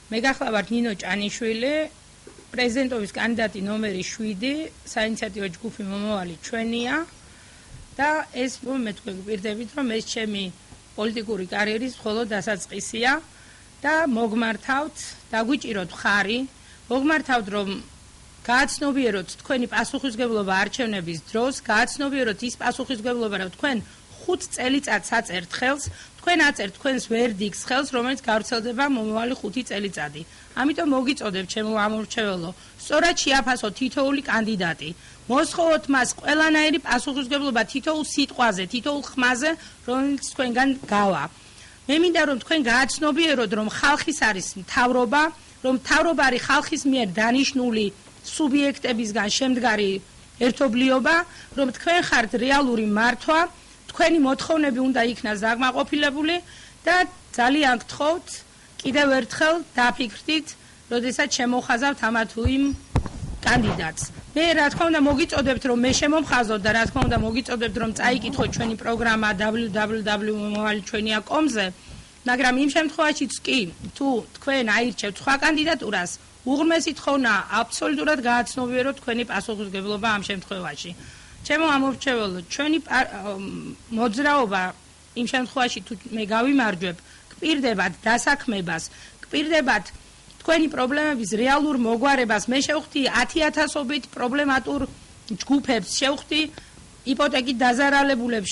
მე გახლავართ ნინო ჭანიშვილი, პრეზიდენტობის კანდიდატი ნომერი 7, საინიციატივო ჯგუფი მომავალი ჩვენია და ეს მე თქვენ გვპირდებით, რომ ეს ჩემი პოლიტიკური კარიერის მხოლოდ დასაწყისია და მოგმართავთ, დაგვიჭიროთ ხარი, მოგმართავთ, რომ გააცნობიეროთ თქვენი პასუხისმგებლობა არჩევნების დროს, გააცნობიეროთ ის პასუხისმგებლობა, რომ თქვენ 5 წელიწადს აწერთ ხელს, თქვენ აწერთ თქვენს ვერდიქტს ხელს, რომელიც გავრცელდება მომავალი 5 წელიწადი. ამიტომ მოგიწოდებთ ჩემო ამორჩეველო, სწორად შეაფასოთ თითოეული კანდიდატი. მოსხოვოთ მას ყველანაირი პასუხისმგებლობა თითოეულ სიტყვაზე, თითოეულ ხმაზე, რომელიც თქვენგან გავა. მე მინდა რომ თქვენ გააცნობიეროთ, რომ ხალხის არის მთავრობა, რომ მთავრობა არის ხალხის მიერ დანიშნული სუბიექტებისგან შემდგარი ერთობლიობა, რომ თქვენ ხართ რეალური მართვა, თქვენი მოთხოვნები უნდა იქნას დაკმაყოფილებული და ძალიან გთხოვთ, კიდევ ერთხელ დაფიქრდით, როდესაც შემოხაზავთ ამა თუ იმ კანდიდატს. მე რა თქმა უნდა მოგიწოდებთ, რომ მე შემომხაზოთ და რა თქმა უნდა მოგიწოდებთ, რომ წაიკითხოთ ჩვენი პროგრამა www.momovali-chvenia.com-ზე, მაგრამ იმ შემთხვევაშიც კი, თუ თქვენ აირჩევთ სხვა კანდიდატურას, უღრმესი თხოვნა აბსოლუტურად გააცნობიეროთ თქვენი პასუხისმგებლობა ამ შემთხვევაში. ჩემო ამორჩეველო, ჩვენი მოძრაობა იმ შემთხვევაში თუ მე გავიმარჯვებ, გპირდებათ დასაქმებას, გპირდებათ თქვენი პრობლემების რეალურ მოგვარებას. მე შევხვდი 10,000-ობით პრობლემატურ ჯგუფებს, შევხვდი იპოთეკით დაზარალებულებს,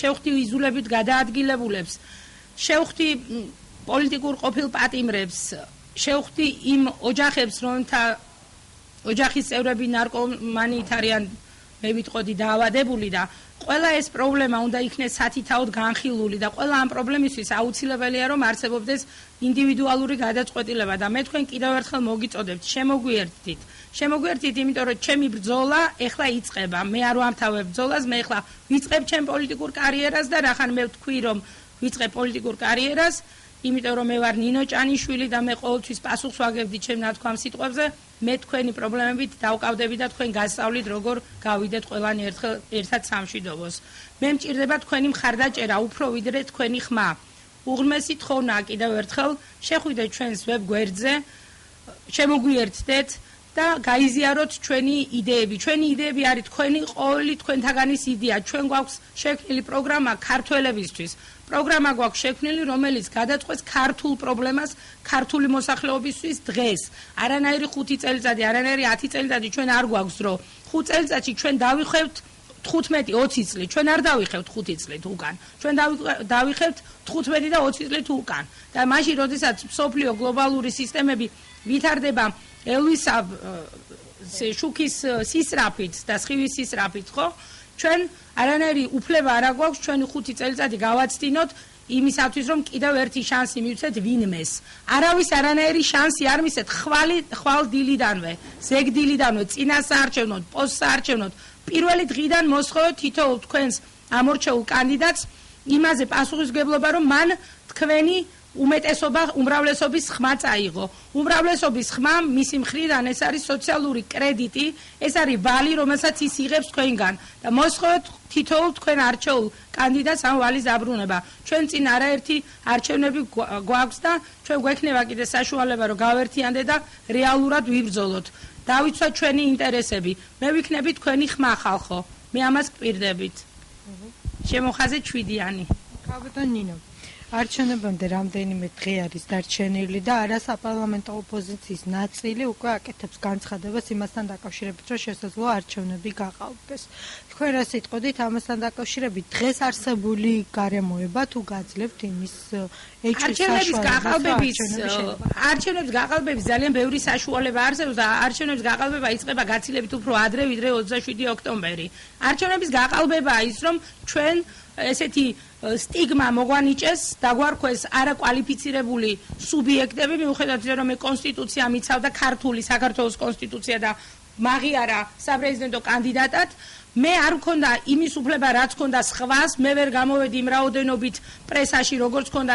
შევხვდი იზოლებით გადაადგილებულებს, შევხვდი პოლიტიკურ ყოფილ პატიმრებს, შევხვდი იმ ოჯახებს, რომელთა ოჯახის წევრები ნარკომანით არიან, მე ვიტყოდი დაავადებული და ყველა ეს პრობლემა უნდა იქნეს სათითაოდ განხილული და ყველა ამ პრობლემისთვის აუცილებელია რომ არსებობდეს ინდივიდუალური გადაწყვეტილება და მე თქვენ კიდევ ერთხელ მოგიწოდებთ, შემოგვიერთდით, იმიტომ რომ ჩემი ბრძოლა ეხლა იწყება. მე არ ვამთავრებ ბრძოლას, მე ეხლა ვიწყებ ჩემ პოლიტიკურ კარიერას და რახან მე ვთქვი რომ ვიწყებ პოლიტიკურ კარიერას, იმიტომ რომ მე ვარ ნინო ჭანიშვილი და მე ყოველთვის პასუხს ვაგებდი ჩემ ნათქვამ სიტყვებზე, მე თქვენი პრობლემებით დავკავდები და თქვენ გასწავლით როგორ გავიდეთ ყველანი ერთად სამშვიდობოს. მე მჭირდება თქვენი მხარდაჭერა უფრო ვიდრე თქვენი ხმა. უღრმესი თხოვნა კიდევ ერთხელ შეხვიდეთ ჩვენს ვებ გვერდზე, შემოგვიერთდეთ და გაიზიაროთ ჩვენი იდეები. ჩვენი იდეები არის თქვენი ყოველი თქვენთაგანის იდეა. ჩვენ გვაქვს შექმნილი პროგრამა ქართველებისთვის. პროგრამა გვაქვს შექმნილი, რომელიც გადაწყვეტს ქართულ პრობლემას ქართული მოსახლეობისთვის დღეს. არანაირი 5 წელიწადი, არანაირი 10 წელიწადი ჩვენ არ გვაქვს დრო. 5 წელიწადში ჩვენ დავიხევთ 15-20 წლით. ჩვენ არ დავიხევთ 5 წლით უკან. ჩვენ დავიხევთ 15 და 20 წლით უკან. და მაშინ, როდესაც მსოფლიო გლობალური სისტემები ვითარდება ელვისა შუქის სისწრაფით და სხივის სისწრაფით, ხო? ჩვენ არანაირი უფლება არ აქვს ჩვენი 5 წელიწადი გავაცდინოთ იმისათვის რომ კიდევ ერთი შანსი მივცეთ ვინმეს. არავის არანაირი შანსი არ მისცეთ ხვალ დილიდანვე, ზეგდილიდანვე, წინა საარჩევნოდ, პოსტსაარჩევნოდ, პირველი დღიდან მოსხოვოთ თითოეულ თქვენს ამორჩეულ კანდიდატს იმაზე პასუხისმგებლობა რომ მან თქვენი უმეტესობა უმრავლესობის ხმა წაიღო. უმრავლესობის ხმა მისი მხრიდან ეს არის სოციალური კრედიტი, ეს არის ვალი, რომელსაც ის იღებს თქვენგან და მოსხოვოთ თითოეულ თქვენ არჩეულ კანდიდატს ამ ვალის დაბრუნება. ჩვენ წინ არაერთი არჩევნები გვაქვს და ჩვენ გვექნება კიდე საშუალება რომ გავერთიანდეთ და რეალურად ვიბრძოლოთ. დავიცვათ ჩვენი ინტერესები. მე ვიქნები თქვენი ხმა ხალხო. მე ამას გპირდებით. შემოხაზე 7-იანი. კაპიტან ნინო, არჩევნებამდე რამდენიმე დღე არის დარჩენილი და არასაპარლამენტო ოპოზიციის ნაწილი უკვე აკეთებს განცხადებას იმასთან დაკავშირებით, რომ შესაძლოა არჩევნები გაყალბდეს. თქვენ რა სიტყვით ამასთან დაკავშირებით დღეს არსებული გარემოება თუ გაძლევთ იმის არჩევნების გაყალბების ძალიან ბევრი საშუალება არსებობს და არჩევნების გაყალბება იწყება გაცილებით უფრო ადრე ვიდრე 27 ოქტომბერი. არჩევნების გაყალბებაა ის რომ ჩვენ ესეთი სტიგმა მოგვანიჭეს, დაგვარქვეს არაკვალიფიცირებული სუბიექტები, მიუხედავად იმისა, რომ კონსტიტუცია მიცავდა ქართული საქართველოს კონსტიტუცია და მაღიარა საპრეზიდენტო კანდიდატად, მე არ მქონდა იმის უფლება, რაც მქონდა სხვას, მე ვერ გამოვედი იმ რაოდენობით პრესაში, როგორც მქონდა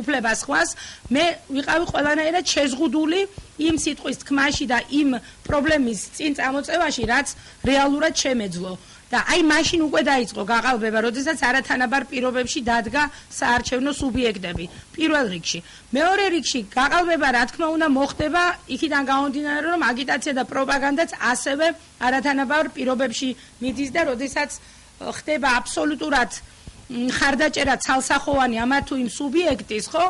უფლება სხვას, მე ვიყავი ყველანაირად შეზღუდული იმ სიტყვის თქმაში და იმ პრობლემის წინ წამოწევაში, რაც რეალურად შემეძლო. და აი მაშინ უკვე დაიწყო გაყალბება, როდესაც არათანაბარ პირობებში დადგა საარჩევნო სუბიექტები. პირველ რიგში. მეორე რიგში გაყალბება რა თქმა უნდა მოხდება იქიდან გამომდინარე, რომ აგიტაცია და პროპაგანდაც ასევე არათანაბარ პირობებში მიდის და როდესაც ხდება აბსოლუტურად ხარდაჭერა ცალსახოვანი ამა თუ იმ სუბიექტის, ხო?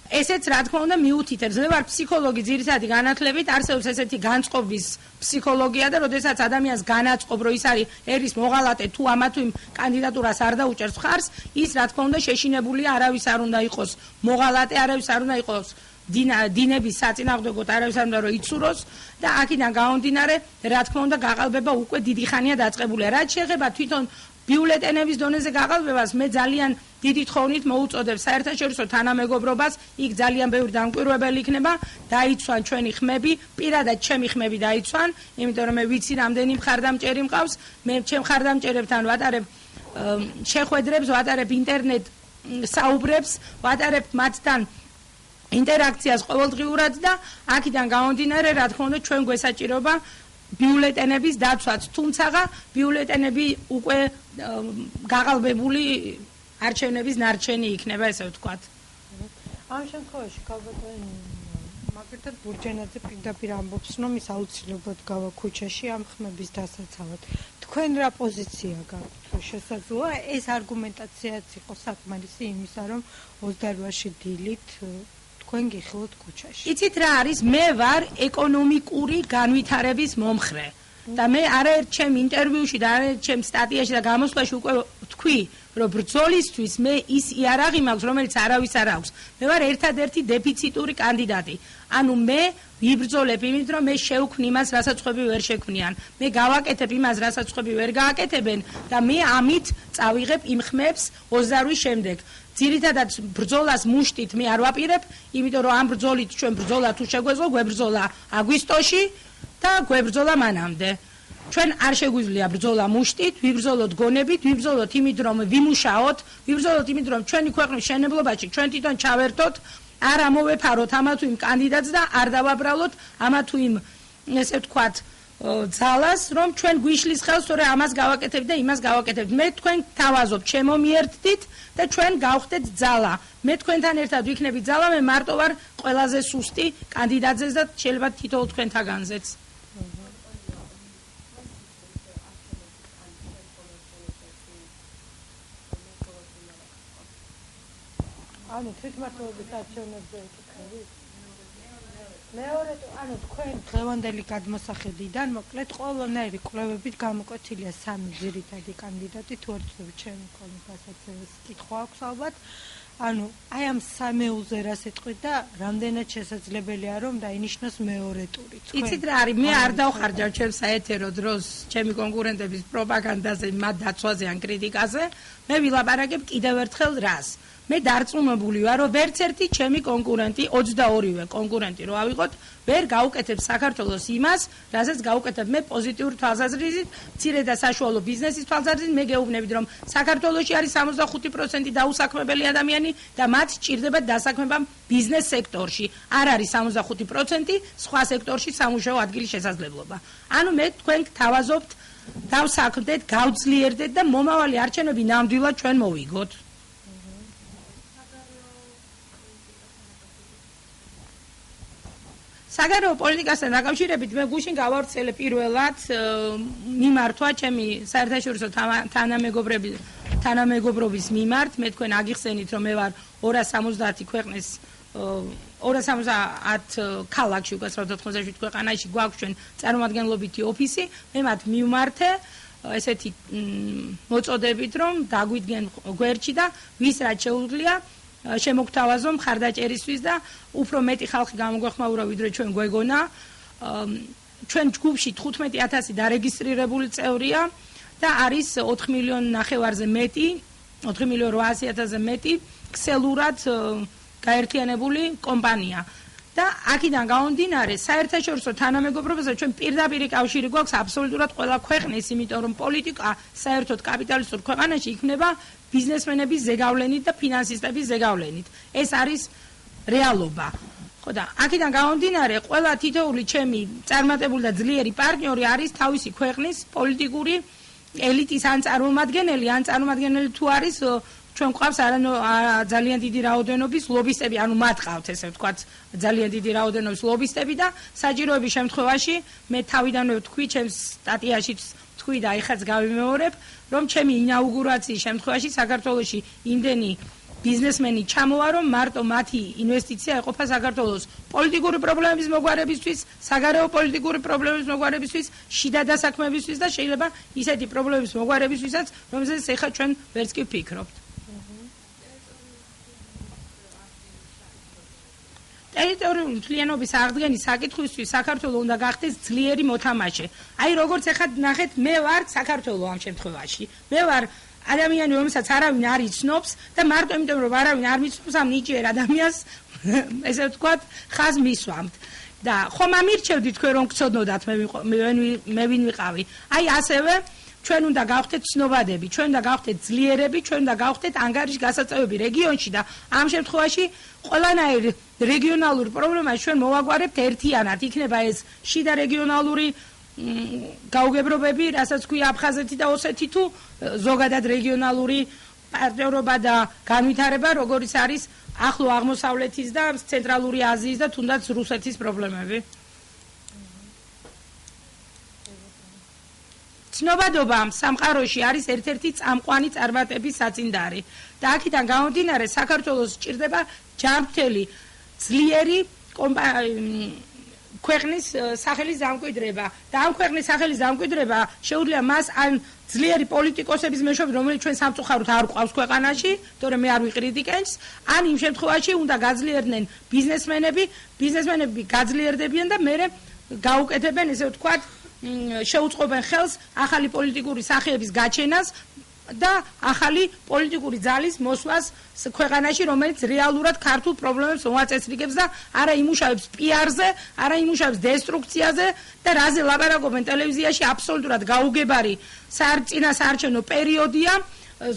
ესეც რა თქმა უნდა მიუთითებს. მე ვარ ფსიქოლოგი ძირითადი განათლებით, არსებობს ესეთი განწყობის ფსიქოლოგია და როდესაც ადამიანს განაწყობ, რომ ის არის ერის მოღალატე თუ ამა თუ იმ კანდიდატურას არ დაუჭერს მხარს, ის რა თქმა უნდა შეშინებულია, არავის არ უნდა იყოს მოღალატე, არავის არ უნდა იყოს დინების საწინააღმდეგოდ, არავის არ უნდა რომ იცუროს და აქედან გამომდინარე, რა თქმა უნდა გაყალბება უკვე დიდი ხანია დაწყებულია. რაც შეეხება თვითონ ბიულეტენების დონეზე გაყალბებას, მე ძალიან დიდი თხოვნით მოუწოდებ საერთაშორისო თანამეგობრობას, იქ ძალიან ბევრი დამკვირვებელი იქნება, დაიცვან ჩვენი ხმები, პირადად ჩემი ხმები დაიცვან, იმიტომ რომ მე ვიცი რამდენი მხარდამჭერი მყავს, მე ჩემ მხარდამჭერებთან ვატარებ შეხვედრებს, ვატარებ ინტერნეტ საუბრებს, ვატარებ მათთან ინტერაქციას ყოველდღიურად და აქედან გამომდინარე, რა თქმა უნდა, ჩვენ გვესაჭიროება ბიულეტენების დაცვაც, თუმცა ბიულეტენები უკვე გაყალბებული არჩევნების ნარჩენი იქნება, ესე ვთქვათ. ამ შემთხვევაში ქალბატონი მაგალითად ბურჯენაძე პირდაპირ ამბობს, რომ ის აუცილებლად გავა ქუჩაში ამ ხმების დასაცავად. თქვენ რა პოზიცია გაქვთ? შესაძლოა ეს არგუმენტაციაც იყოს საკმარისი იმისა, რომ 28-ში დილით თქვენ გიხილოთ ქუჩაში. იცით რა არის? მე ვარ ეკონომიკური განვითარების მომხრე. და მე არაერთ ჩემ ინტერვიუში და არაერთ ჩემ სტატიაში და გამოსვლაში უკვე თქვი, რომ ბრძოლისთვის მე ის იარაღი მაქვს, რომელიც არავის არ აქვს. მე ვარ ერთადერთი დეფიციტური კანდიდატი. ანუ მე ვიბრძოლებ იმით, რომ მე შევქმნი იმას, რასაც ხვები ვერ შექმნიან. მე გავაკეთებ იმას, რასაც ხვები ვერ გააკეთებენ და მე ამით წავიღებ იმ ხმებს 28 შემდეგ. ძირითადად ბრძოლას მუშტით მე არ ვაპირებ, იმიტომ რომ ამ ბრძოლით ჩვენ ბრძოლა თუ შეგვეძლო, გვებრძოლა აგვისტოში და გვებრძოლა მანამდე. ჩვენ არ შეგვიძლია ბრძოლა მუშტით, ვიბრძოლოთ გონებით, ვიბრძოლოთ იმით, რომ ვიმუშაოთ, ვიბრძოლოთ იმით, რომ ჩვენი ქვეყნის შენებლობაში ჩვენ თვითონ ჩავერთოთ, არ ამოვეფაროთ ამა თუ იმ კანდიდატს და არ დავაბრალოთ ამა თუ იმ, ესე ვთქვათ, ძალას, რომ ჩვენ გვიშლის ხელს, თორე ამას გავაკეთებთ და იმას გავაკეთებთ. მე თქვენ თავაზობთ, შემომიერთდით და ჩვენ გავხდეთ ძალა. მე თქვენთან ერთად ვიქნები ძალა, მე მარტო ვარ ყველაზე სუსტი კანდიდატზე და შეიძლება თითოეულ თქვენთაგანზეც. ანუ თვითმმართველობის არჩევნებზე ეკითხები? მეორე, ანუ თქვენ დღევანდელი გადმოსახედიდან მოკლედ ყველანაირი კვლევებით გამოკვეთილია 3 ძირითადი კანდიდატი, თუ არ ვცდები ჩემი მქონებასაც ეს კითხვა აქვს ალბათ. ანუ აი ამ 3-ზე რა სიტყვით და რამდენად შესაძლებელია რომ დაინიშნოს მეორე ტური. იცით რა არის, მე არ დავხარჯავ ჩემ საეთერო დროს ჩემი კონკურენტების პროპაგანდაზე, მათ დაცვაზე ან კრიტიკაზე, მე ვილაპარაკებ კიდევ ერთხელ რას. მე დარწმუნებული ვარ, რომ ვერც ერთი ჩემი კონკურენტი, 22-ვე კონკურენტი რო ავიღოთ, ვერ გაუკეთებს საქართველოს იმას, რასაც გაუკეთებ მე პოზიტიური თვალსაზრისით, მცირე და საშუალო ბიზნესის თვალსაზრისით, მე გეუბნებით, რომ საქართველოში არის 65% დაუსაქმებელი ადამიანი და მათ სჭირდება დასაქმება ბიზნეს სექტორში. არ არის 65% სხვა სექტორში სამუშაო ადგილის შესაძლებლობა. ანუ მე თქვენ გთავაზობთ, დავსაქმდეთ, გავძლიერდეთ და მომავალი არჩევნები ნამდვილად ჩვენ მოვიგოთ. საგარეო პოლიტიკასთან დაკავშირებით მე გუშინ გავავრცელე პირველად მიმართვა ჩემი საერთაშორისო თანამეგობრობის მიმართ. მე თქვენ აგიხსენით, რომ მე ვარ 270 ქვეყნის 270 ქალაქში უკვე 97 ქვეყანაში გვაქვს ჩვენ წარმომადგენლობითი ოფისი. მე მათ მივმართე ესეთი მოწოდებით, რომ დაგვიდგენ გვერდში და ვის რაც შეუძლია შემოგთავაზო მხარდაჭერისთვის და უფრო მეტი ხალხი გამოგვეხმაურა ვიდრე ჩვენ გვეგონა. ჩვენ ჯგუფში 15,000 დარეგისტრირებული წევრია და არის 4,500,000-ზე მეტი, 4,800,000-ზე მეტი ქსელურად გაერთიანებული კომპანია. და აქედან გამომდინარე, საერთაშორისო თანამეგობრობაზე ჩვენ პირდაპირი კავშირი გვაქვს აბსოლუტურად ყველა ქვეყნის, იმიტომ რომ პოლიტიკა საერთოდ კაპიტალისტურ ქვეყანაში იქმნება ბიზნესმენების ზეგავლენით და ფინანსისტების ზეგავლენით. ეს არის რეალობა. ხო და აქედან გამომდინარე, ყველა თითოეული ჩემი წარმატებული და ძლიერი პარტნიორი არის თავისი ქვეყნის პოლიტიკური ელიტის ან წარმომადგენელი თუ არის ჩვენ გვყავს ძალიან დიდი რაოდენობის ლობისტები, ანუ მათ ყავთ ესე ვთქვათ, ძალიან დიდი რაოდენობის ლობისტები და საჭიროების შემთხვევაში მე თავიდანვე ვთქვი, ჩემს სტატიაშიც ვთქვი და ეხაც გავიმეორებ, რომ ჩემი ინაუგურაციის შემთხვევაში საქართველოში იმდენი ბიზნესმენი ჩამოვა, რომ მარტო მათი ინვესტიცია ეყოფა საქართველოს პოლიტიკური პრობლემების მოგვარებისთვის, საგარეო პოლიტიკური პრობლემების მოგვარებისთვის, შიდა დასაქმებისთვის და შეიძლება ისეთი პრობლემების მოგვარებისთვისაც, რომელზეც ეხლა ჩვენ ვერც კი ვფიქრობთ. ტერიტორიული მთლიანობის აღდგენის საკითხისთვის საქართველოს უნდა გახდეს ძლიერი მოთამაშე. აი როგორც ეხლა ნახეთ, მე ვარ საქართველოს ამ შემთხვევაში. მე ვარ ადამიანი, რომელსაც არავინ არ იცნობს და მარტო იმიტომ რომ არავინ არ მიცნობს ამ ნიჭიერ ადამიანს ესე ვთქვათ, ხაზ მისვამთ. და ხომ ამირჩევდი თქვენ რომ გწოდნოდათ მე ვინ ვიყავი. აი ასევე ჩვენ უნდა გავხდეთ ცნობადები, ჩვენ უნდა გავხდეთ ძლიერები, ჩვენ უნდა გავხდეთ ანგარიში გასაწევები რეგიონში და ამ შემთხვევაში ყველანაირ რეგიონალურ პრობლემას ჩვენ მოვაგვარებთ ერთიანად. იქნება ეს შიდა რეგიონალური გაუგებრობები, რასაც ქვია აფხაზეთი და ოსეთი თუ ზოგადად რეგიონალური პარტნიორობა და განვითარება, როგორიც არის ახლო აღმოსავლეთის და ცენტრალური აზიის და თუნდაც რუსეთის პრობლემები. ცნობადობა სამყაროში არის ერთ-ერთი წამყვანი წარმატების საწინდარი და აქედან გამომდინარე საქართველოს სჭირდება ჯანმრთელი ძლიერი ქვეყნის სახელის დამკვიდრება და ამ ქვეყნის სახელის დამკვიდრება შეუძლია მას ან ძლიერი პოლიტიკოსების მეშვეობით, რომელიც ჩვენ სამწუხაროდ არ გვყავს ქვეყანაში, თორემ მე არ ვიყრიტიკენს, ან იმ შემთხვევაში უნდა გაძლიერდნენ ბიზნესმენები გაძლიერდებიან და მერე გაუკეთებენ, ესე ვთქვათ, შეუწყობენ ხელს ახალი პოლიტიკური სახეების გაჩენას და ახალი პოლიტიკური ძალის მოსვლას ქვეყანაში, რომელიც რეალურად ქართულ პრობლემებს მოაწესრიგებს და არა იმუშავებს პიარზე, არა იმუშავებს დესტრუქციაზე და რაზე ლაპარაკობენ ტელევიზიაში აბსოლუტურად გაუგებარი წინასაარჩევნო პერიოდია.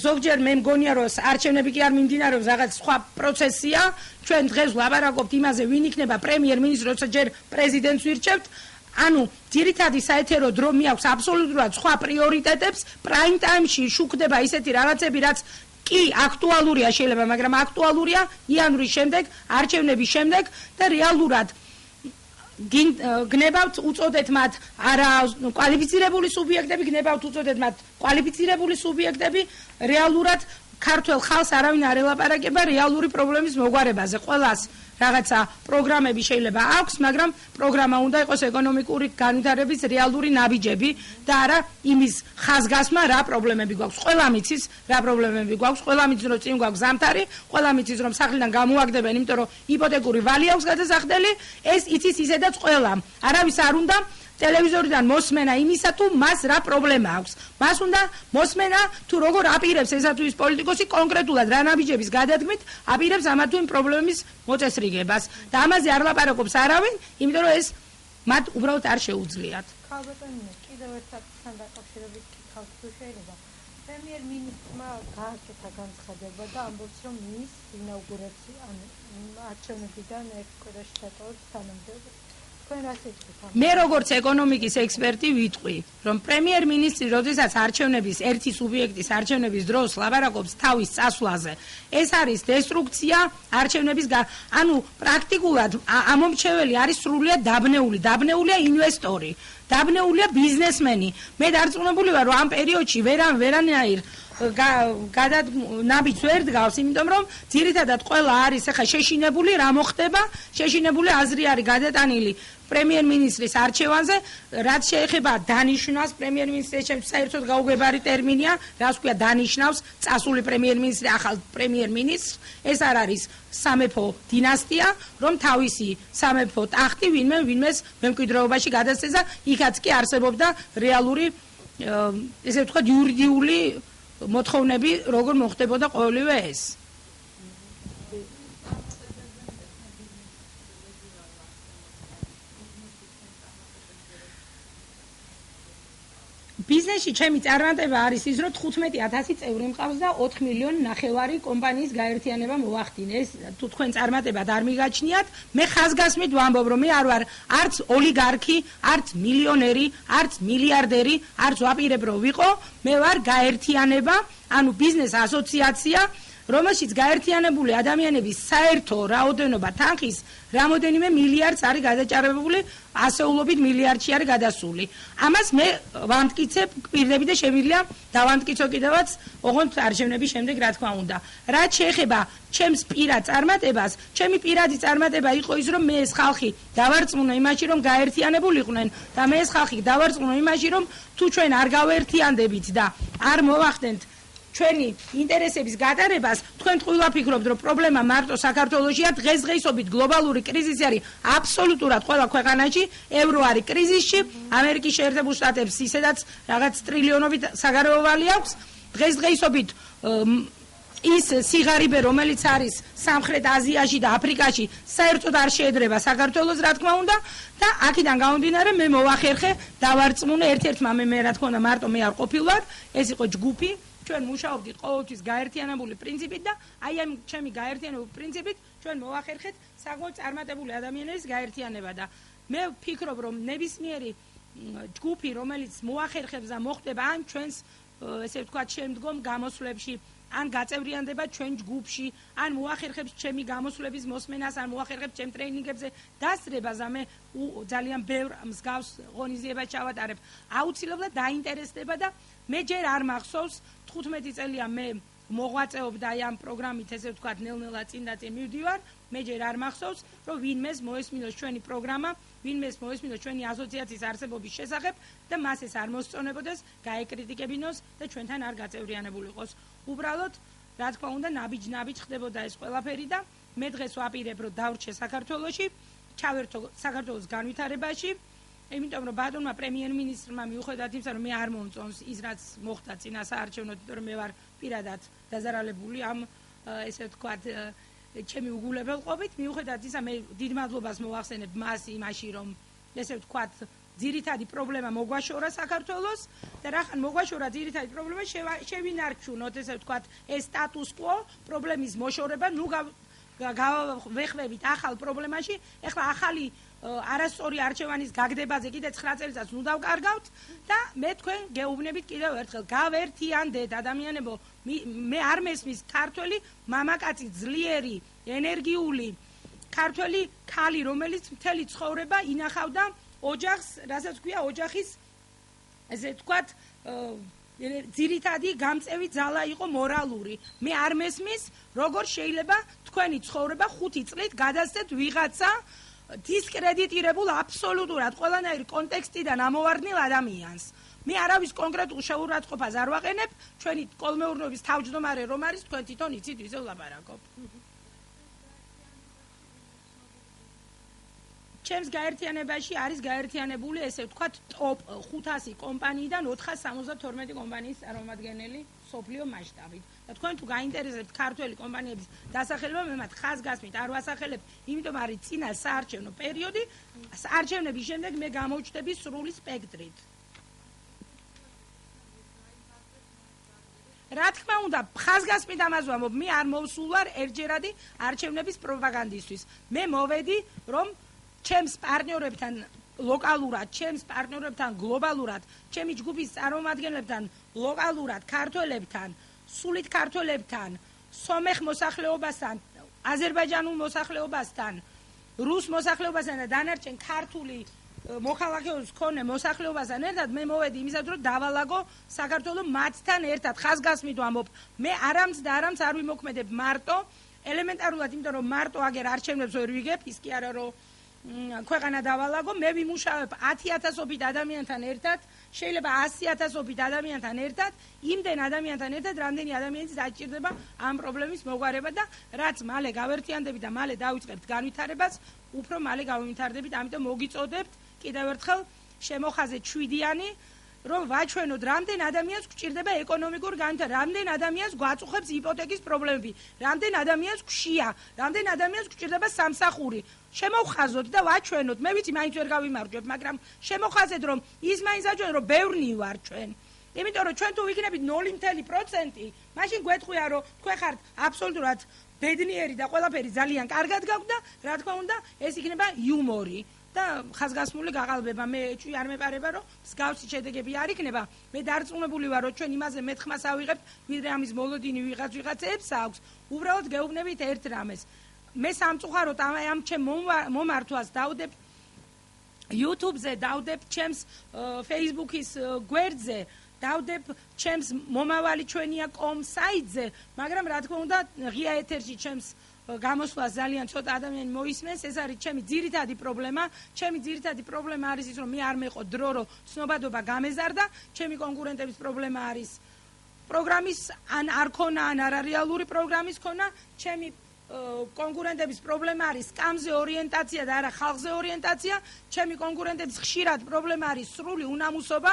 ზოგჯერ მე მგონია რომ არჩევნები კი არ მიმდინარეობს, რაღაც სხვა პროცესია. ჩვენ დღეს ვლაპარაკობთ იმაზე, ვინ იქნება პრემიერ-მინისტრი, როცა ჯერ პრეზიდენტს ვირჩევთ. ანუ ძირითადი საეთერო დრო მიაქვს აბსოლუტურად სხვა პრიორიტეტებს, პრაიმ ტაიმში შუქდება ისეთი რაღაცები, რაც კი აქტუალურია შეიძლება, მაგრამ აქტუალურია იანვრის შემდეგ, არჩევნების შემდეგ და რეალურად გნებავთ უწოდეთ მათ არა კვალიფიცირებული სუბიექტები, გნებავთ უწოდეთ მათ კვალიფიცირებული სუბიექტები, რეალურად ქართულ ხალხს არავინ არ ელაპარაკება რეალური პრობლემის მოგვარებაზე. ყველას რაღაცა პროგრამები შეიძლება აქვს, მაგრამ პროგრამა უნდა იყოს ეკონომიკური განვითარების რეალური ნაბიჯები და არა იმის ხაზგასმა რა პრობლემები გვაქვს. ყველამ იცის რა პრობლემები გვაქვს, ყველამ იცის რომ წინ გვაქვს ზამთარი, ყველამ იცის რომ სახლიდან გამოაგდებენ, იმიტომ რომ იპოთეკური ვალი აქვს გადასახდელი, ეს იცის ისედაც ყველამ. არავის არ უნდა ტელევიზორიდან მოსმენა იმისა თუ მას რა პრობლემა აქვს. მას უნდა მოსმენა თუ როგორ აპირებს ესა თუ ის პოლიტიკოსი კონკრეტულად რა ნაბიჯების გადადგმით აპირებს ამა თუ იმ პრობლემის მოწესრიგებას და ამაზე არ ლაპარაკობს არავინ, იმიტომ რომ ეს მათ უბრალოდ არ შეუძლიათ. ხალბატონია, კიდევ ერთ საკითხთან დაკავშირებით კითხავს თუ შეიძლება. პრემიერ-მინისტრმა გააკეთა განცხადება და ამბობს, რომ მის ინაუგურაცია ან არჩევნებიდან ერთ კვირაში დატოვებს თანამდებობა. მე როგორც ეკონომიკის ექსპერტი ვიტყვი, რომ პრემიერ-მინისტრი, როდესაც არჩევნების ერთი სუბიექტის არჩევნების დროს ლაპარაკობს თავის წასვლაზე, ეს არის დესტრუქცია არჩევნების ანუ პრაქტიკულად ამომრჩეველი არის სრულიად დაბნეულია ინვესტორი, დაბნეულია ბიზნესმენი. მე დარწმუნებული ვარ, რომ ამ პერიოდში ვერანაირ ნაბიჯს ვერ დგავს, იმიტომ რომ ძირითადად ყველა არის ახლა შეშინებული, რა მოხდება, შეშინებული აზრი არის გადატანილი პრემიერ-მინისტრის არჩევანზე, რაც შეეხება დანიშნავს პრემიერ-მინისტრის საერთოდ გაუგებარი ტერმინია, რაც ქვია დანიშნავს წასული პრემიერ-მინისტრი ახალ პრემიერ-მინისტრს, ეს არ არის სამეფო დინასტია, რომ თავისი სამეფო ტახტი ვინმეს მემკვიდრეობაში გადასცეს და იქაც კი არსებობდა რეალური ესე ვთქვათ იურიდიული მოთხოვნები, როგორ მოხდებოდა ყოველივე ეს. ბიზნესში ჩემი წარმატება არის ის, რომ 15,000 წევრი მყავს და 4,5 მილიონი კომპანიის გაერთიანება მოახდინე. ეს თუ თქვენ წარმატებად არ მიგაჩნიათ, მე ხაზგასმით ვამბობ, რომ მე არ ვარ არც ოლიგარქი, არც მილიონერი, არც მილიარდერი, არც ვაპირებ რომ ვიყო, მე ვარ გაერთიანება, ანუ ბიზნეს ასოციაცია, რომელშიც გაერთიანებული ადამიანების საერთო რაოდენობა თანხის რამოდენიმე მილიარდს არის გადაჭარბებული, ასეულობით მილიარდში არის გადასული. ამას მე ვამტკიცებ პირდები და შემიძლია დავამტკიცო კიდევაც ოღონდ არჩევნების შემდეგ, რა თქმა უნდა. რაც შეეხება ჩემს პირად წარმატებას, ჩემი პირადი წარმატება იყო ის, რომ მე ეს ხალხი დავარწმუნო იმაში, რომ გაერთიანებულიყვნენ და მე ეს ხალხი დავარწმუნო იმაში, რომ თუ ჩვენ არ გავერთიანდებით და არ მოვახდენთ ჩვენი ინტერესების გატარებას, თქვენ ტყუილა ფიქრობთ, რომ პრობლემა მარტო საქართველოშია, დღესდღეობით გლობალური კრიზისი არის აბსოლუტურად ყველა ქვეყანაში, ევრო არის კრიზისში, ამერიკის შეერთებულ შტატებს ისედაც რაღაც ტრილიონობით საგარეო ვალი აქვს, დღესდღეობით ის სიღარიბე, რომელიც არის სამხრეთ აზიაში და აფრიკაში, საერთოდ არ შეედრება საქართველოს, რა თქმა უნდა, და აქედან გამომდინარე მე მოვახერხე, დავარწმუნე ერთ-ერთმა მე რა თქმა უნდა, მარტო მე არ ყოფილვარ, ეს იყო ჯგუფი, ჩვენ მუშაობდით ყოველთვის გაერთიანებული პრინციპით და აი ამ ჩემი გაერთიანებული პრინციპით ჩვენ მოვახერხეთ საკმაოდ წარმატებული ადამიანების გაერთიანება და მე ვფიქრობ, რომ ნებისმიერი ჯგუფი, რომელიც მოახერხებს და მოხდება ამ ჩვენს ესე ვთქვათ შემდგომ გამოსვლებში, ან გაწევრიანდება ჩვენ ჯგუფში, ან მოახერხებს ჩემი გამოსვლების მოსმენას, ან მოახერხებს ჩემ ტრეინინგებზე დასწრებას, და მე ძალიან ბევრ მსგავს ღონისძიებას ჩავატარებ. აუცილებლად დაინტერესდება და მე ჯერ არ მახსოვს 15 წელია მე მოღვაწეობ და აი ამ პროგრამით ესე ვთქვათ ნელ-ნელა წინ და წინ მივდივარ, მე ჯერ არ მახსოვს, რომ ვინმეს მოესმინოს ჩვენი პროგრამა, ვინმეს მოესმინოს ჩვენი ასოციაციის არსებობის შესახებ და მას ეს არ მოსწონებოდეს, გაეკრიტიკებინოს და ჩვენთან არ გაწევრიანებული იყოს. უბრალოდ, რა თქმა უნდა, ნაბიჯ ხდებოდა ეს ყველაფერი და მე დღეს ვაპირებ, რომ დავრჩე საქართველოში, ჩავერთო საქართველოს განვითარებაში, იმიტომ რომ ბატონმა პრემიერ-მინისტრმა მიუხედავად იმისა, რომ მე არ მომწონს ის, რაც მოხდა წინა საარჩევნოდ, რომ მე ვარ პირადად დაზარალებული ამ ესე ვთქვათ ჩემი უგულებელყოფით, მიუხედავად ისა, მე დიდ მადლობას მოვახსენებ მას იმაში, რომ ესე ვთქვათ ძირითადი პრობლემა მოგვაშორა საქართველოს და რახან მოგვაშორა ძირითადი პრობლემა, შევინარჩუნოთ ესე ვთქვათ ეს სტატუს კვო, პრობლემის მოშორება, ნუ გავეხმებით ახალ პრობლემაში, ეხლა ახალი არასწორი არჩევანის გაგდებაზე კიდე 9 წელიწადს ნუ დავკარგავთ და მე თქვენ გეუბნებით კიდევ ერთხელ, გავერთიანდეთ ადამიანებო, მე არ მესმის ქართველი მამაკაცი, ძლიერი, ენერგიული ქართველი ქალი, რომელიც მთელი ცხოვრება ინახავდა ოჯახს, რასაც ქვია ოჯახის ესე ვთქვათ ძირითადი გამწევი ძალა იყო მორალური. მე არ მესმის, როგორ შეიძლება თქვენი ცხოვრება 5 წლით გადასცეთ ვიღაცა დისკრედიტირებულ აბსოლუტურად ყველანაირი კონტექსტიდან ამოვარდნილ ადამიანს. მე არავის კონკრეტულ შეურაცხყოფას არ ვაყენებ, ჩვენი კოლმეურნეობის თავმჯდომარე რომ არის, თქვენ თვითონ იცით ვიზე ვლაპარაკობ. ჩემს გაერთიანებაში არის გაერთიანებული ესე ვთქვათ ტოპ 500 კომპანიიდან 472 კომპანიის წარმომადგენელი სოფლიო მასშტაბით. და თქვენ თუ გაინტერესებთ ქართველი კომპანიების დასახელება, მე მათ ხაზგასმით არ ვასახელებ, იმიტომ არის წინა საარჩევნო პერიოდი, არჩევნების შემდეგ მე გამოვჩნდები სრული სპექტრით. რა თქმა უნდა, ხაზგასმით ამას ვამბობ, მე არ მოვსულ ვარ ერთჯერადი არჩევნების პროპაგანდისთვის. მე მოვედი, რომ ჩემს პარტნიორებთან ლოკალურად, ჩემს პარტნიორებთან გლობალურად, ჩემი ჯგუფის წარმომადგენლებთან ლოკალურად, ქართველებთან, სულით ქართველებთან, სომეხ მოსახლეობასთან, აზერბაიჯანულ მოსახლეობასთან, რუს მოსახლეობასთან და დანარჩენ ქართული მოხალხეობის მქონე მოსახლეობასთან ერთად მე მოვედი იმისათვის, რომ დავალაგო საქართველოს მათთან ერთად. ხაზგასმით ვამბობ, მე არამც და არამც არ ვიმოქმედებ მარტო, ელემენტარულად, იმიტომ რომ მარტო აგერ არჩევნებს ვერ ვიგებ, ის კი არა რომ ქვეყანა დავალაგო, მე ვიმუშავებ 10,000-ობით ადამიანთან ერთად, შეიძლება 100,000-ობით ადამიანთან ერთად, იმდენ ადამიანთან ერთად, რამდენი ადამიანის დაჭირდება ამ პრობლემის მოგვარება და რაც მალე გავერთიანდებით და მალე დავიწყებთ განვითარებას, უფრო მალე გავიმთავრდებით, ამიტომ მოგიწოდებთ კიდევ ერთხელ შემოხაზეთ 7-იანი, რომ ვაჩვენოთ, რამდენ ადამიანს გვჭირდება ეკონომიკურ განვითარება, რამდენ ადამიანს გვაწუხებს იპოთეკის პრობლემები, რამდენ ადამიანს გვშია, რამდენ ადამიანს გვჭირდება სამსახური. შემოვხაზოთ და ვაჩვენოთ. მე ვიცი მაინც ვერ გავიმარჯვებ, მაგრამ შემოვხაზეთ რომ ის მაინც აჩვენოთ რომ ბევრნი ვარ ჩვენ. იმიტომ რომ ჩვენ თუ ვიქნებით 0.%, მაშინ გვეთქვია რომ თქვენ ხართ აბსოლუტურად ბედნიერი და ყველაფერი ძალიან კარგად გაქვთ და რა თქმა უნდა ეს იქნება იუმორი და ხაზგასმული გაყალბება. მე ეჭვი არ მეპარება რომ მსგავსი შედეგები არ იქნება. მე დარწმუნებული ვარ რომ ჩვენ იმაზე მეთხმას ავიღებთ, ვიდრე ამის მოლოდინი ვიღაცებს აქვს. უბრალოდ გეუბნებით ერთ რამეს. მე სამწუხაროდ ამ ჩემ მომართვას დავდებ YouTube-ზე, დავდებ ჩემს Facebook-ის გვერდზე, დავდებ ჩემს მომავალი ჩვენია.com საიტზე, მაგრამ რა თქმა უნდა ღია ეთერში ჩემს გამოსვლას ძალიან ცოტა ადამიანი მოისმენს. ეს არის ჩემი ძირითადი პრობლემა. ჩემი ძირითადი პრობლემა არის ის რომ მე არ მეყო დრო რომ ცნობადობა გამეზარდა. ჩემი კონკურენტების პრობლემა არის პროგრამის ან არ ქონა ან არარეალური პროგრამის ქონა. ჩემი კონკურენტების პრობლემა არის სკამზე ორიენტაცია და არა ხალხზე ორიენტაცია. ჩემი კონკურენტების ხშირად პრობლემა არის სრული უნამუსობა.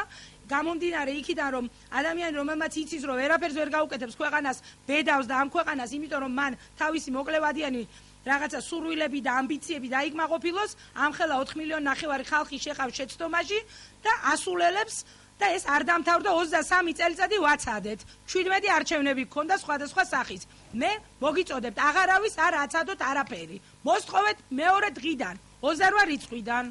გამომდინარე იქიდან რომ ადამიანი რომელმაც იცის რომ ვერაფერს ვერ გაუკეთებს ქვეყანას ბედავს და ამ ქვეყანას იმიტომ რომ მან თავისი მოკლევადიანი რაღაცა სურვილები და ამბიციები დაიკმაყოფილოს ამხელა 4,5 მილიონი ხალხი შეხავს შეცდომაში და ასულელებს და ეს არ დამთავრდა 23 წელიწადი ვაცადეთ 17 არჩევნები გქონდა სხვადასხვა სახის მე მოგიწოდებთ აღარავის არ აცადოთ არაფერი მოსთხოვეთ მეორე დღიდან 28 რიცხვიდან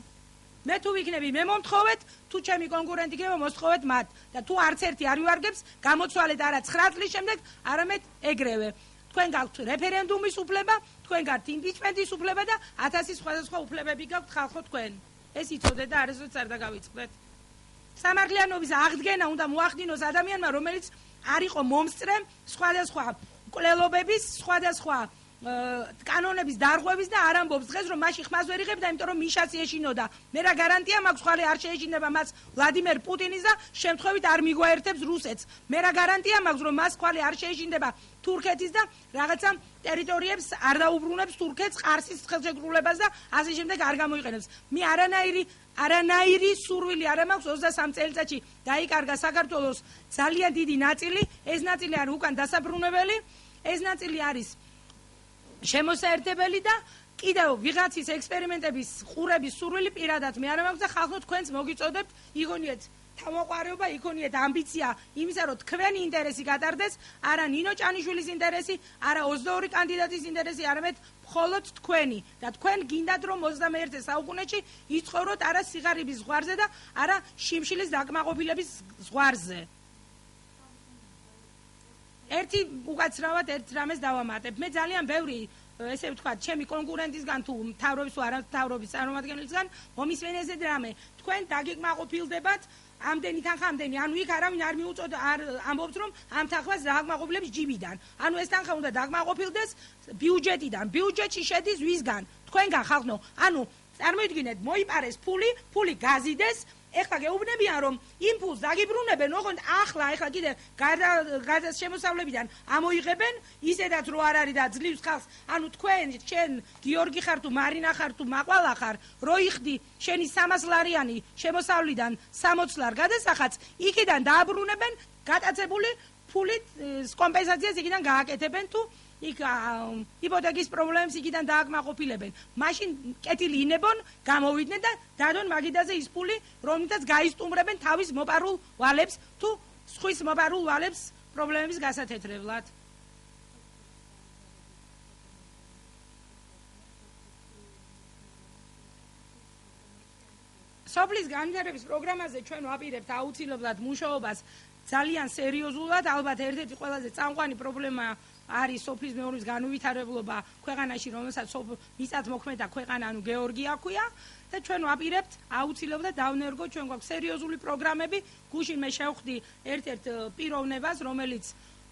მე თუ ვიქნები მე მომთხოვეთ თუ ჩემი კონკურენტი იქნება მოსთხოვეთ მათ და თუ არც ერთი არ ვიوارგებს გამოცვალეთ არა 9 წლის შემდეგ არამედ ეგრევე თქვენ გაქვთ რეფერენდუმის უფლება თქვენ გაქვთ იმპიჩმენტის უფლება და 1000 სხვადასხვა უფლებები გაქვთ ხალხო თქვენ ეს იცოდეთ და არასოდეს არ დაგავიწყდეთ სამართლიანობის აღდგენა უნდა მოახდინოს ადამიანმა რომელიც არ იყო მომსწრე სხვადასხვა მკვლელობების სხვადასხვა კანონების დარღვევის და არ ამბობს დღეს რომ მაშინ ხმას ვერ იღებდა იმიტომ რომ მიშაც ეშინოდა მე რა გარანტია მაქვს ხვალე არ შეეშინდება მას ვლადიმერ პუტინის და შემთხვევით არ მიგვაერთებს რუსეთს მე რა გარანტია მაქვს რომ მას ხვალე არ შეეშინდება თურქეთის და რაღაცა ტერიტორიებს არ დაუბრუნებს თურქეთს ყარსის ხელშეკრულებას და ასე შემდეგ არ გამოიყენებს მე არანაირი სურვილი არ მაქვს 23 წელიწადში დაიკარგა საქართველოს ძალიან დიდი ნაწილი ეს ნაწილი არის უკან დასაბრუნებელი ეს ნაწილი არის შემოსაერთებელი და კიდევ ვიღაცის ექსპერიმენტების ყურების სურვილი პირადად მე არ მაქვს და ხალხო თქვენც მოგიწოდებთ იგონიეთ თავმოყარეობა იქონიეთ ამბიცია იმისა რომ თქვენი ინტერესი გატარდეს არა ნინო ჭანიშვილის ინტერესი არა 22 კანდიდატის ინტერესი არამედ მხოლოდ თქვენი და თქვენ გინდათ რომ 21 საუკუნეში იცხოვროთ არა სიღარიბის ზღვარზე და არა შიმშილის დაკმაყოფილების ზღვარზე ერთი უკაცრავად ერთ რამეს დავამატებ მე ძალიან ბევრი ესე ვთქვათ ჩემი კონკურენტისგან თუ მთავრობის თუ არა მთავრობის წარმომადგენლისგან მომისმენ ესე რამე თქვენ დაგეკმაყოფილდებათ ამდენი თანხა ამდენი ანუ იქ არავინ არ მიუწოდა არ ამბობთ რომ ამ თანხას დაგმაყოფილებს ჯიბიდან ანუ ეს თანხა უნდა დაგმაყოფილდეს ბიუჯეტიდან ბიუჯეტში შედის ვისგან თქვენგან ხალხო ანუ წარმოიდგინეთ მოიპარეს ფული გაზიდეს ეხლა გეუბნებიან რომ იმ ფულს დაგიბრუნებენ ოღონდ ახლა კიდე გარდა შემოსავლებიდან ამოიღებენ ისედაც რო არ არის და ძლივს ხალხს ანუ თქვენ შენ გიორგი ხარ თუ მარინა ხარ თუ მაყვალა ხარ რო იხდი შენი 300 ლარიანი შემოსავლიდან 60 ლარ გადასახადს იქიდან დააბრუნებენ გატაცებული ფულით კომპენსაციას იქიდან გააკეთებენ თუ იქ იპოთეკის პრობლემებს იქიდან დააკმაყოფილებენ. მაშინ კეთილი ინებონ, გამოვიდნენ და დადონ მაგიდაზე ის ფული, რომლითაც გაისტუმრებენ თავის მოპარულ ვალებს თუ სხვის მოპარულ ვალებს პრობლემების გასათეთრებლად. სოფლის განვითარების პროგრამაზე ჩვენ ვაპირებთ აუცილებლად მუშაობას ძალიან სერიოზულად, ალბათ ერთ-ერთი ყველაზე წამყვანი პრობლემა არის სოფლის მეურნეობის განუვითარებლობა ქვეყანაში, რომელსაც მიწათმოქმედა ქვეყანა, ანუ გეორგია ქვია და ჩვენ ვაპირებთ აუცილებლად დავნერგოთ, ჩვენ გვაქვს სერიოზული პროგრამები, გუშინ მე შევხვდი ერთ-ერთ პიროვნებას, რომელიც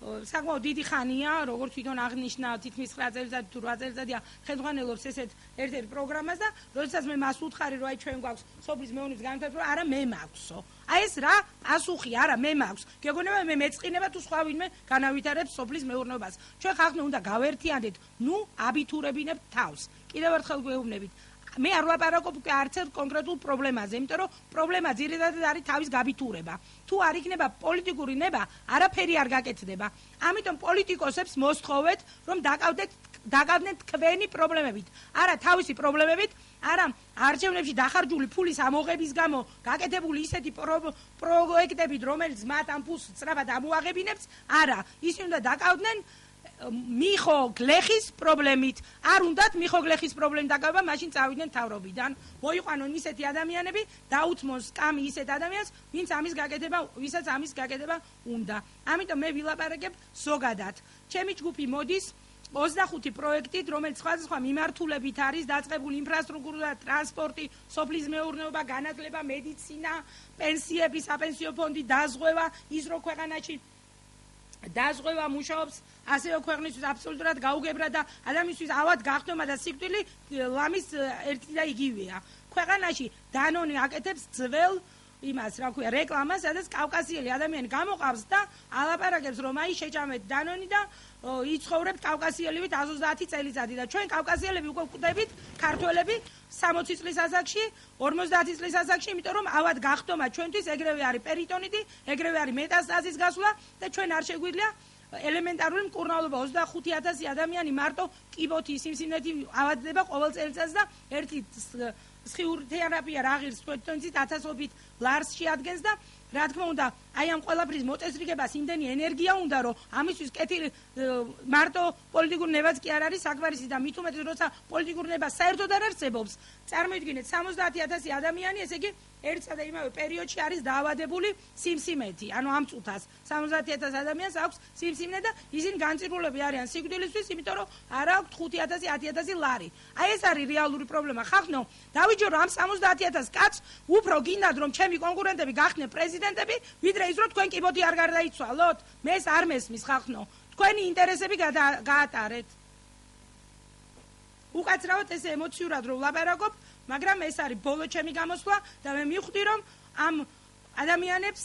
საკმაოდ დიდი ხანია, როგორც თვითონ აღნიშნა, თითქმის 9 წელიწადი თუ 8 წელიწადია ხელმძღვანელობს ესეთ ერთ-ერთ პროგრამას და როდესაც მე მას ვუთხარი, რომ აი ჩვენ გვაქვს სოფლის მეურნეობის განვითარება, არა მე მაქვსო. აი ეს რა პასუხი, არა მე მაქვს. გეგონება მე მეწყინება თუ სხვა ვინმე განავითარებს სოფლის მეურნეობას. ჩვენ ხალხი უნდა გავერთიანდეთ, ნუ აბიტურებინებთ თავს. კიდევ ერთხელ გვეუბნებით. მე არ ვაპარაკობ არც ერთ კონკრეტულ პრობლემაზე, იმიტომ რომ პრობლემა ძირითადად არის თავის გაბიტურება. თუ არ იქნება პოლიტიკური ნება, არაფერი არ გაკეთდება. ამიტომ პოლიტიკოსებს მოსთხოვეთ, რომ დაკავდეთ დაკავდნენ თქვენი პრობლემებით, არა თავისი პრობლემებით, არა არჩევნებში დახარჯული ფულის ამოღების გამო გაკეთებული ისეთი პროექტები, რომელიც მათ ამ ფულს სწრაფად ამოაღებინებს, არა, ისინი უნდა დაკავდნენ მიხო გლეხის პრობლემით. არ უნდათ მიხო გლეხის პრობლემით დაკავება, მაშინ წავიდნენ თავრობიდან. მოიყვანონ ისეთი ადამიანები, დაუთმონ სკამი ისეთ ადამიანს, ვისაც ამის გაკეთება უნდა. ამიტომ მე ვილაპარაკებ ზოგადად. ჩემი ჯგუფი მოდის 25 პროექტით, რომელიც სხვადასხვა მიმართულებით არის დაწყებული ინფრასტრუქტურა, ტრანსპორტი, სოფლის მეურნეობა, განათლება, მედიცინა, პენსიები, საპენსიო ფონდი, დაზღვევა, ის რო ქვეყანაში დაზღვევა მუშაობს, ასევე ქვეყნისთვის აბსოლუტურად გაუგებრა და ადამიანისთვის ავად გახდომა და სიკვდილი ლამის ერთი და იგივეა. ქვეყანაში დანონი აკეთებს ძველ იმას, რა ქვია, რეკლამას, სადაც კავკასიელი ადამიანი გამოყავს და ალაპარაკებს, რომ აი შეჭამეთ დანონი და იცხოვრებთ კავკასიელებით 130 წელიწადი და ჩვენ კავკასიელები უკვე გვხვდებით ქართველები 60 წლის ასაკში, 50 წლის ასაკში, იმიტომ რომ ავად გახდომა ჩვენთვის ეგრევე არის პერიტონიტი, ეგრევე არის მეტასტაზის გასვლა და ჩვენ არ შეგვიძლია ელემენტარული მკურნალობა 25000 ადამიანი მარტო კიბოთი სიმსივნეთი ავადდება ყოველ წელიწადს და ერთი სხიური თერაპია რა ღირს თვითონცით 1000-ობით ლარს შეადგენს და რა თქმა უნდა აი ამ ყველაფრის მოწესრიგებას იმდენი ენერგია უნდა რომ ამისთვის კეთილი მარტო პოლიტიკურ ნებაც კი არ არის საქმარისი და მით უმეტეს როცა პოლიტიკურ ნებას საერთოდ არ არსებობს წარმოიდგინეთ 70000 ადამიანი ესე იგი ერთსა და იმავე პერიოდში არის დაავადებული სიმსივნეთი ანუ ამ წუთას 70000 ადამიანს აქვს სიმსივნე და ისინი განწირულები არიან სიკვდილისთვის იმიტომ რომ არ აქვთ 5000 10000 ლარი აი ეს არის რეალური პრობლემა ხახნო დავიჯერო ამ 70000 კაცს უფრო გინდათ რომ ჩემი კონკურენტები გახდნენ პრეზიდენტები ვიდრე ის რომ თქვენ კიბოთი არ გარდაიცვალოთ მე ეს არ მესმის ხახნო თქვენი ინტერესები გაატარეთ უკაცრავად ესე ემოციურად რომ ვლაპარაკობ მაგრამ ეს არის ბოლო ჩემი გამოსვლა და მე მივხვდი რომ ამ ადამიანებს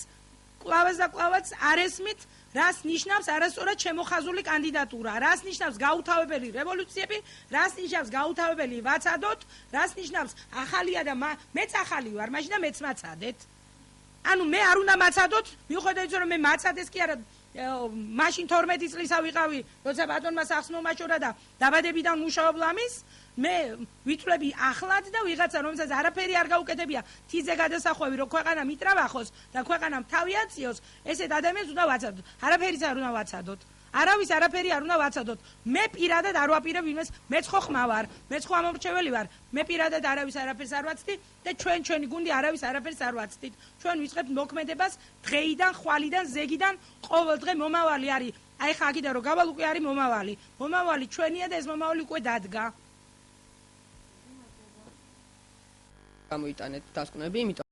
კლავას და კლავაც არ ესმით რას ნიშნავს არასწორად შემოხაზული კანდიდატურა რას ნიშნავს გაუთავებელი რევოლუციები რას ნიშნავს გაუთავებელი ვაცადოთ რას ნიშნავს ახალია და მეც ახალი ვარ მაშინ და მეც მაცადეთ ანუ მე არ უნდა მაცადოთ მიუხედავად რომ მე მაცადეს კი არა მაშინ 12 წლისა ვიყავი როცა ბატონმა სახს მომაჭორა და დაბადებიდან მუშაობ ლამის მე ვიწვლები ახლად და ვიღაცა რომელსაც არაფერი არ გაუკეთებია თიზე გადასახვევი რომ ქვეყანა მიტრაბახოს და ქვეყანამ თავი აწიოს ესეთ ადამიანს უნდა ვაცადოთ არაფერიც არ უნდა ვაცადოთ არავის არაფერი არ უნდა ვაცადოთ მე პირადად არ ვაპირებ იმას მეც ხო ხმა ვარ მეც ხო ამორჩეველი ვარ მე პირადად არავის არაფერს არ ვაცდი და ჩვენი გუნდი არავის არაფერს არ ვაცდით ჩვენ ვიწყებთ მოქმედებას დღეიდან ხვალიდან ზეგიდან ყოველ დღე მომავალი არის აი ხა აქედან რომ გავალ უკვე არის მომავალი ჩვენია და ეს მომავალი უკვე დადგა გამოიტანეთ დასკვნები იმიტომ